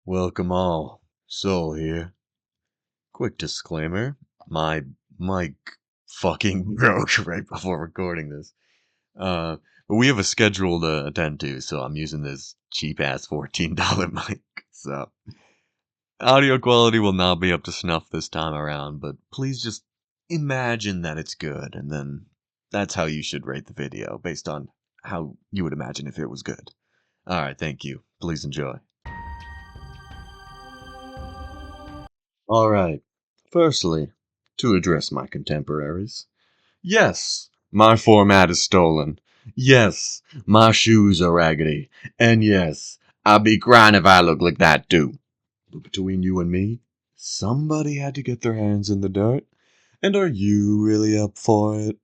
Welcome all. Soul here. Quick disclaimer. My mic fucking broke right before recording this. But we have a schedule to attend to, so I'm using this cheap-ass $14 mic. So, audio quality will not be up to snuff this time around, but please just imagine that it's good, and then that's how you should rate the video, based on how you would imagine if it was good. Alright, thank you. Please enjoy. Alright, firstly, to address my contemporaries. Yes, my format is stolen. Yes, my shoes are raggedy. And yes, I'd be crying if I look like that too. But between you and me, somebody had to get their hands in the dirt. And are you really up for it?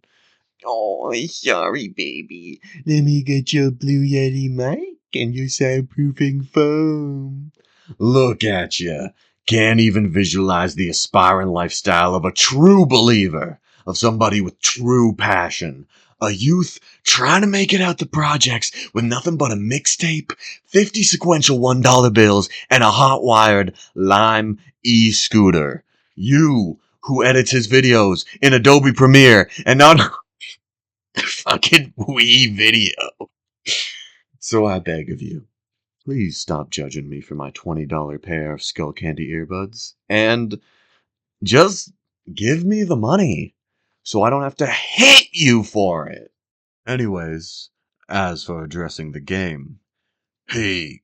Oh, sorry, baby. Let me get your Blue Yeti mic and your soundproofing foam. Look at ya. Can't even visualize the aspiring lifestyle of a true believer, of somebody with true passion. A youth trying to make it out the projects with nothing but a mixtape, 50 sequential $1 bills, and a hot-wired Lime e-scooter. You, who edits his videos in Adobe Premiere and not fucking Wii Video. So I beg of you, please stop judging me for my $20 pair of Skull Candy earbuds, and just give me the money, so I don't have to hit you for it. Anyways, as for addressing the game, Peak.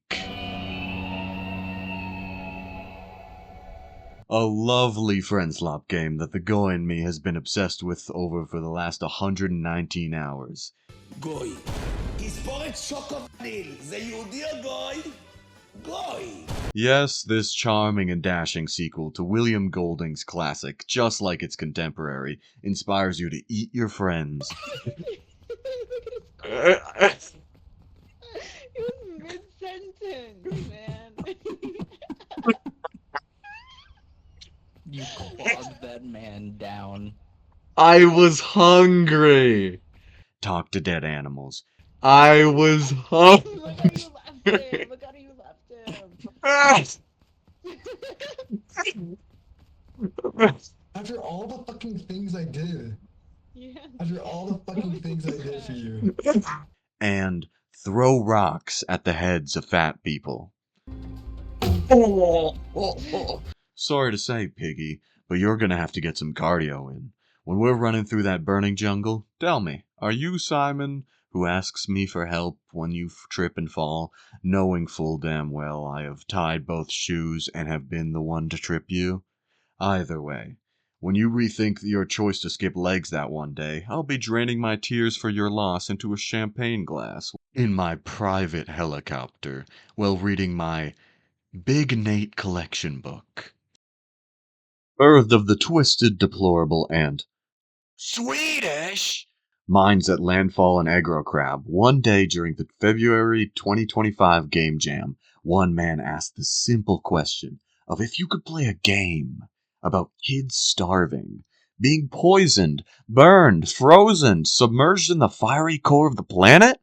A lovely friendslop game that the Goy and me has been obsessed with over for the last 119 hours. גוי. תספורת שוקובדיל, זה יהודי או גוי? גוי. Yes, this charming and dashing sequel to William Golding's classic, just like its contemporary, inspires you to eat your friends. It was mid-sentence, man. You clogged that man down. I was hungry. Talk to dead animals. I was hungry. Look how you left him. Look how you left him. After all the fucking things I did. Yeah. After all the fucking things I did for you. And throw rocks at the heads of fat people. Sorry to say, Piggy, but you're gonna have to get some cardio in. When we're running through that burning jungle, tell me, are you Simon, who asks me for help when you trip and fall, knowing full damn well I have tied both shoes and have been the one to trip you? Either way, when you rethink your choice to skip legs that one day, I'll be draining my tears for your loss into a champagne glass in my private helicopter while reading my Big Nate collection book. Birthed of the twisted, deplorable, and Swedish minds at Landfall and Aggro Crab, one day during the February 2025 Game Jam, one man asked the simple question of if you could play a game about kids starving, being poisoned, burned, frozen, submerged in the fiery core of the planet?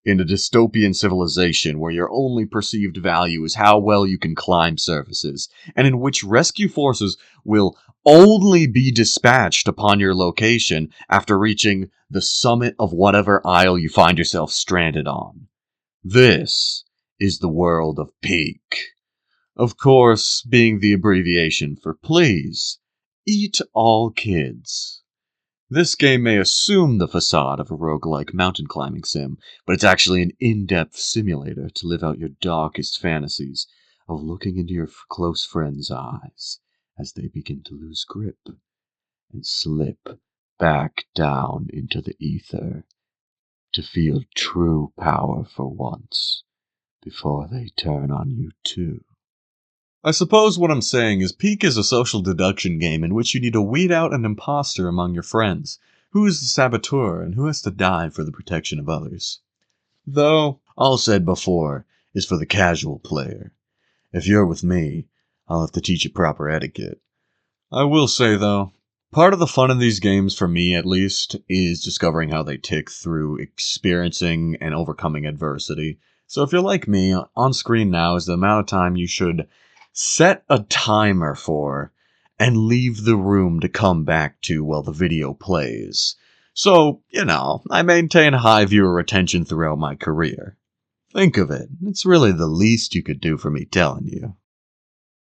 In a dystopian civilization where your only perceived value is how well you can climb surfaces, and in which rescue forces will only be dispatched upon your location after reaching the summit of whatever isle you find yourself stranded on. This is the world of Peak. Of course, being the abbreviation for please, eat all kids. This game may assume the facade of a roguelike mountain climbing sim, but it's actually an in-depth simulator to live out your darkest fantasies of looking into your close friends' eyes as they begin to lose grip and slip back down into the ether to feel true power for once before they turn on you too. I suppose what I'm saying is Peak is a social deduction game in which you need to weed out an imposter among your friends. Who is the saboteur and who has to die for the protection of others? Though, all said before is for the casual player. If you're with me, I'll have to teach you proper etiquette. I will say though, part of the fun of these games, for me at least, is discovering how they tick through experiencing and overcoming adversity. So if you're like me, on screen now is the amount of time you should set a timer for and leave the room to come back to while the video plays. So, I maintain high viewer retention throughout my career. Think of it. It's really the least you could do for me telling you.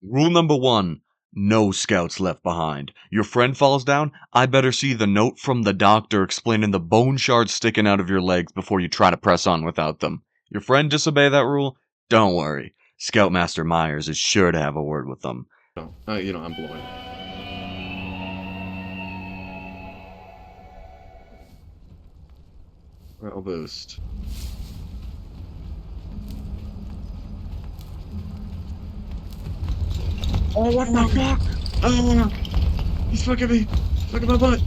Rule number 1. No scouts left behind. Your friend falls down, I better see the note from the doctor explaining the bone shards sticking out of your legs before you try to press on without them. Your friend disobey that rule? Don't worry. Scoutmaster Myers is sure to have a word with them. I'm blowing. Rattle boost. Oh, what the fuck? Oh, he's fucking me. Fucking my butt.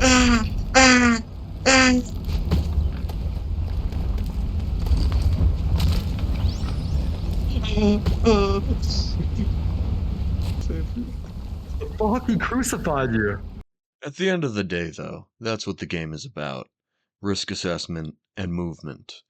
Ah, ah, ah. Fuck, he crucified you. At the end of the day, though, that's what the game is about. Risk assessment and movement.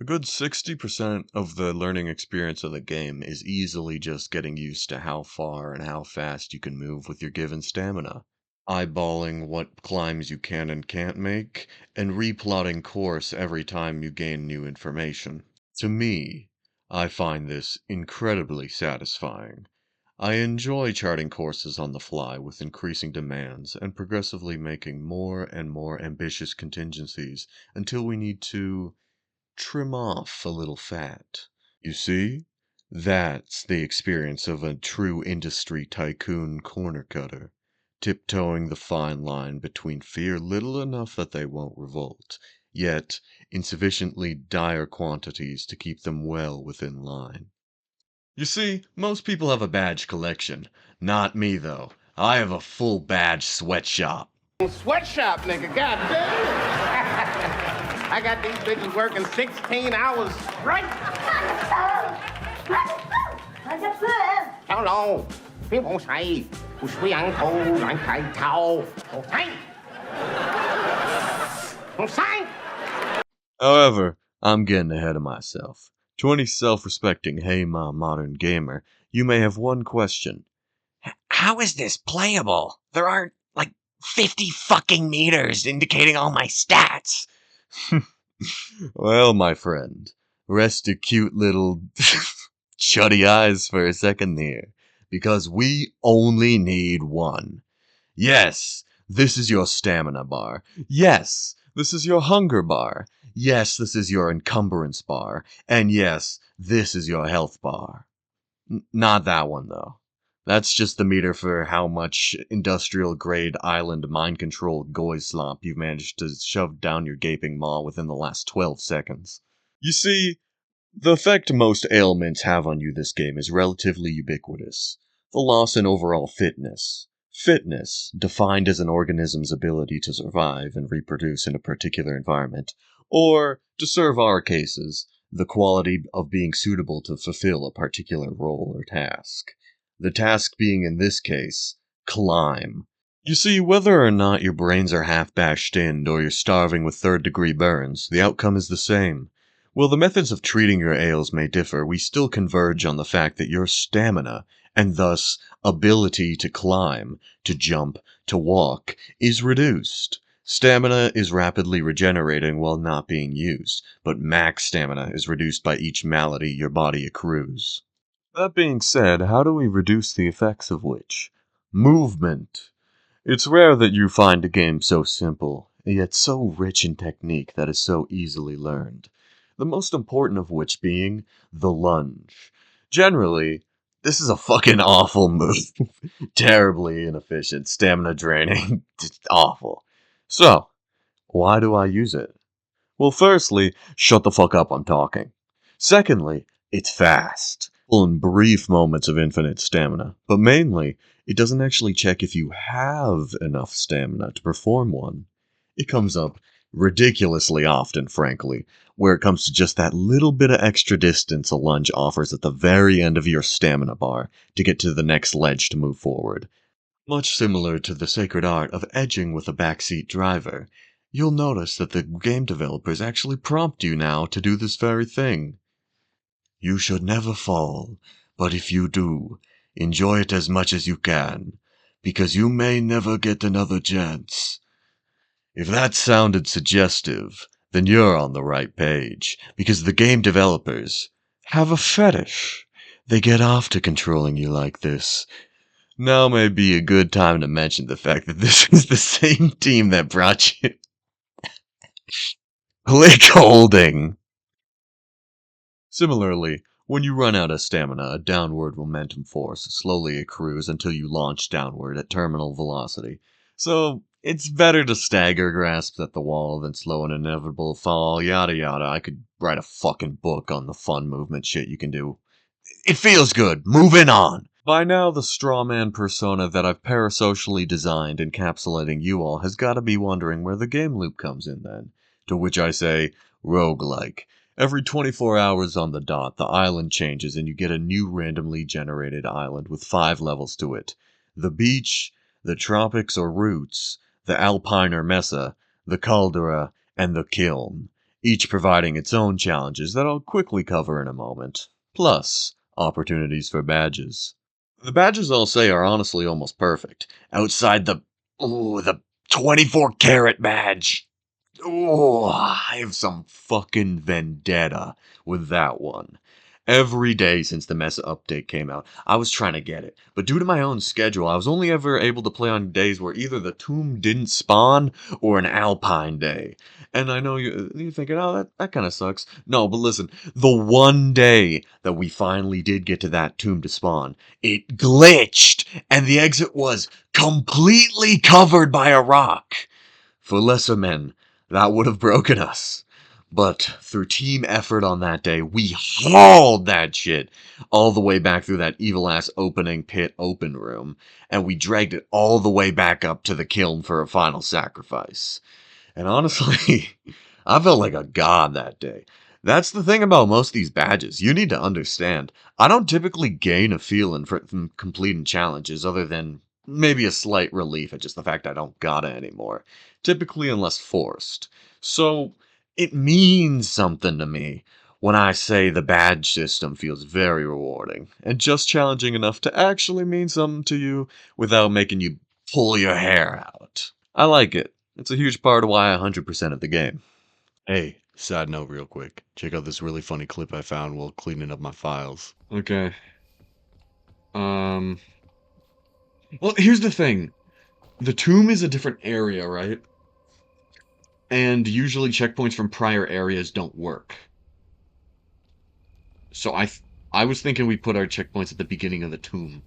A good 60% of the learning experience of the game is easily just getting used to how far and how fast you can move with your given stamina. Eyeballing what climbs you can and can't make, and replotting course every time you gain new information. To me, I find this incredibly satisfying. I enjoy charting courses on the fly with increasing demands and progressively making more and more ambitious contingencies until we need to trim off a little fat. You see? That's the experience of a true industry tycoon corner cutter, tiptoeing the fine line between fear little enough that they won't revolt, yet in sufficiently dire quantities to keep them well within line. You see, most people have a badge collection. Not me, though. I have a full badge sweatshop. Sweatshop, nigga, goddamn. I got these bitches working 16 hours straight. How long? 邊冇使，會水硬套硬睇頭，好睇，好睇。 However, I'm getting ahead of myself. To any self-respecting Hey Ma modern gamer, you may have one question. How is this playable? There aren't, 50 fucking meters indicating all my stats. Well, my friend, rest your cute little chuddy eyes for a second there, because we only need one. Yes, this is your stamina bar. Yes, this is your hunger bar. Yes, this is your encumbrance bar. And yes, this is your health bar. Not that one, though. That's just the meter for how much industrial-grade island mind-control goy slop you've managed to shove down your gaping maw within the last 12 seconds. You see, the effect most ailments have on you this game is relatively ubiquitous. The loss in overall fitness. Fitness, defined as an organism's ability to survive and reproduce in a particular environment, or, to serve our cases, the quality of being suitable to fulfill a particular role or task. The task being, in this case, climb. You see, whether or not your brains are half bashed in or you're starving with third-degree burns, the outcome is the same. While the methods of treating your ails may differ, we still converge on the fact that your stamina, and thus ability to climb, to jump, to walk, is reduced. Stamina is rapidly regenerating while not being used, but max stamina is reduced by each malady your body accrues. That being said, how do we reduce the effects of which? Movement. It's rare that you find a game so simple, yet so rich in technique that is so easily learned. The most important of which being the lunge. Generally, this is a fucking awful move. Terribly inefficient, stamina draining, awful. So, why do I use it? Well, firstly, shut the fuck up, I'm talking. Secondly, it's fast. In brief moments of infinite stamina, but mainly, it doesn't actually check if you have enough stamina to perform one. It comes up ridiculously often, frankly, where it comes to just that little bit of extra distance a lunge offers at the very end of your stamina bar to get to the next ledge to move forward. Much similar to the sacred art of edging with a backseat driver. you'll notice that the game developers actually prompt you now to do this very thing. You should never fall, but if you do, enjoy it as much as you can, because you may never get another chance. If that sounded suggestive, then you're on the right page, because the game developers have a fetish. They get off to controlling you like this. Now may be a good time to mention the fact that this is the same team that brought you Click Holding. Similarly, when you run out of stamina, a downward momentum force slowly accrues until you launch downward at terminal velocity. So, it's better to stagger grasps at the wall than slow an inevitable fall, yada yada. I could write a fucking book on the fun movement shit you can do. It feels good. Moving on. By now, the strawman persona that I've parasocially designed encapsulating you all has got to be wondering where the game loop comes in then. To which I say, roguelike. Every 24 hours on the dot, the island changes and you get a new randomly generated island with 5 levels to it. The beach, the tropics or roots, the alpine or mesa, the caldera, and the kiln, each providing its own challenges that I'll quickly cover in a moment. Plus, opportunities for badges. The badges I'll say are honestly almost perfect. Outside the 24 karat badge. Oh, I have some fucking vendetta with that one. Every day since the Mesa update came out, I was trying to get it. But due to my own schedule, I was only ever able to play on days where either the tomb didn't spawn or an alpine day. And I know you're thinking, oh, that kind of sucks. No, but listen, the one day that we finally did get to that tomb to spawn, it glitched, and the exit was completely covered by a rock. For lesser men, that would have broken us. But through team effort on that day, we hauled that shit all the way back through that evil-ass opening pit open room, and we dragged it all the way back up to the kiln for a final sacrifice. And honestly, I felt like a god that day. That's the thing about most of these badges. You need to understand, I don't typically gain a feeling from completing challenges other than maybe a slight relief at just the fact I don't gotta anymore. Typically unless forced. So, it means something to me when I say the badge system feels very rewarding and just challenging enough to actually mean something to you without making you pull your hair out. I like it. It's a huge part of why I 100% of the game. Hey, side note real quick. Check out this really funny clip I found while cleaning up my files. Okay. Well, here's the thing. The tomb is a different area, right? And usually checkpoints from prior areas don't work. So I was thinking we put our checkpoints at the beginning of the tomb.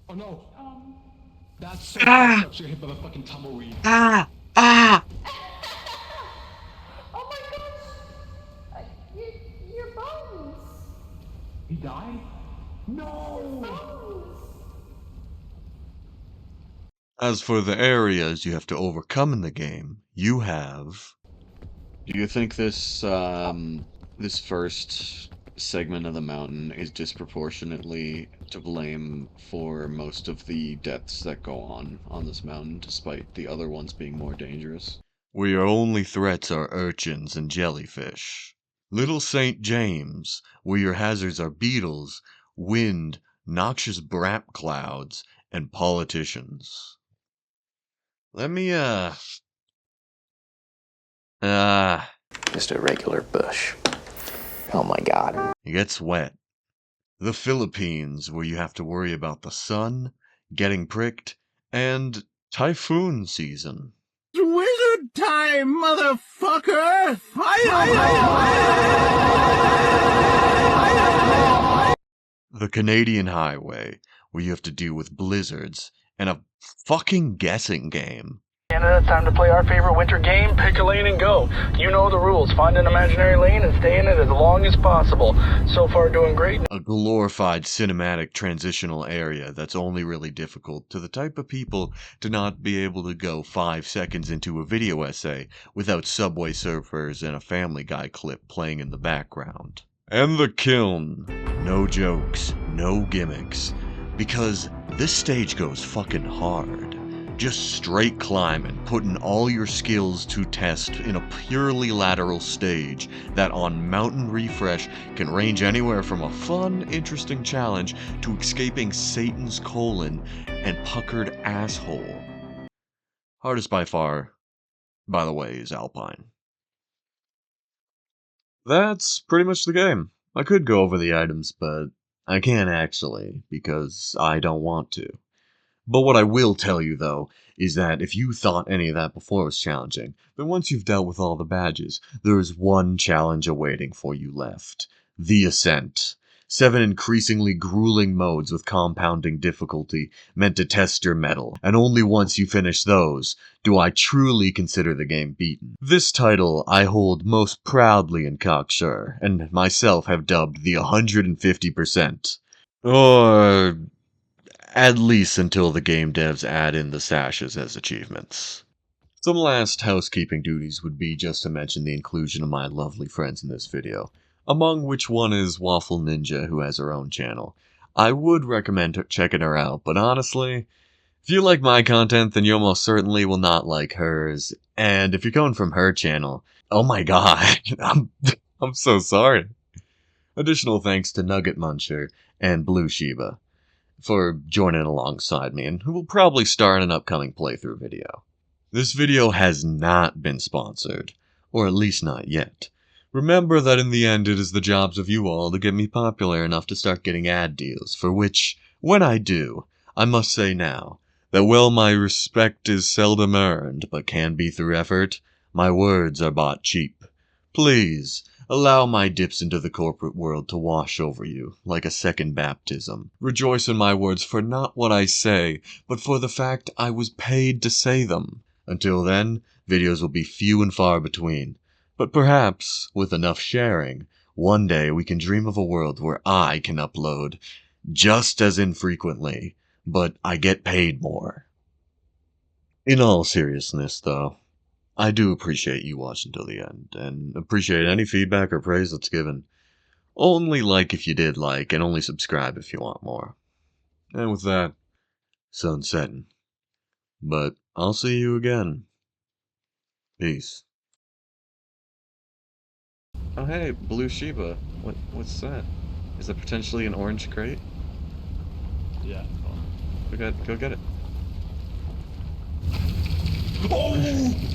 Oh no. That's so fucked up. You're hit by the fucking tumbleweed. Oh my gosh! Your bones! He died? No! Bones! As for the areas you have to overcome in the game, you have... Do you think this this first segment of the mountain is disproportionately to blame for most of the deaths that go on this mountain, despite the other ones being more dangerous? where your only threats are urchins and jellyfish. Little St. James, where your hazards are beetles, wind, noxious brap clouds, and politicians. Let me, Just a regular bush. Oh my god. it gets wet. The Philippines, where you have to worry about the sun, getting pricked, and typhoon season. Wizard time, motherfucker! The Canadian highway, where you have to deal with blizzards, and a fucking guessing game. Canada, it's time to play our favorite winter game, pick a lane and go. You know the rules. Find an imaginary lane and stay in it as long as possible. So far doing great. A glorified cinematic transitional area that's only really difficult to the type of people to not be able to go 5 seconds into a video essay without Subway Surfers and a Family Guy clip playing in the background. And the kiln. No jokes, no gimmicks. Because this stage goes fucking hard. Just straight climbing, putting all your skills to test in a purely lateral stage that on Mountain Refresh can range anywhere from a fun, interesting challenge to escaping Satan's colon and puckered asshole. Hardest by far, by the way, is Alpine. That's pretty much the game. I could go over the items, but I can't actually, because I don't want to. But what I will tell you, though, is that if you thought any of that before was challenging, then once you've dealt with all the badges, there is one challenge awaiting for you left. The Ascent. 7 increasingly grueling modes with compounding difficulty meant to test your mettle, and only once you finish those do I truly consider the game beaten. This title I hold most proudly in cocksure, and myself have dubbed the 150%. Or at least until the game devs add in the sashes as achievements. Some last housekeeping duties would be just to mention the inclusion of my lovely friends in this video, among which one is Waffleninja, who has her own channel. I would recommend checking her out, but honestly, if you like my content, then you almost certainly will not like hers, and if you're going from her channel, oh my god, I'm so sorry. Additional thanks to Nuggetmuncher and Blue Shiba for joining alongside me, and who will probably star in an upcoming playthrough video. This video has not been sponsored, or at least not yet. Remember that in the end it is the jobs of you all to get me popular enough to start getting ad deals, for which, when I do, I must say now, that while my respect is seldom earned, but can be through effort, my words are bought cheap. Please, allow my dips into the corporate world to wash over you, like a second baptism. Rejoice in my words for not what I say, but for the fact I was paid to say them. Until then, videos will be few and far between. But perhaps, with enough sharing, one day we can dream of a world where I can upload just as infrequently, but I get paid more. In all seriousness, though, I do appreciate you watching till the end, and appreciate any feedback or praise that's given. Only like if you did like, and only subscribe if you want more. And with that, sun's setting. But I'll see you again. Peace. Oh hey, Blue Shiba. What's that? Is that potentially an orange crate? Yeah. Go get it. Oh!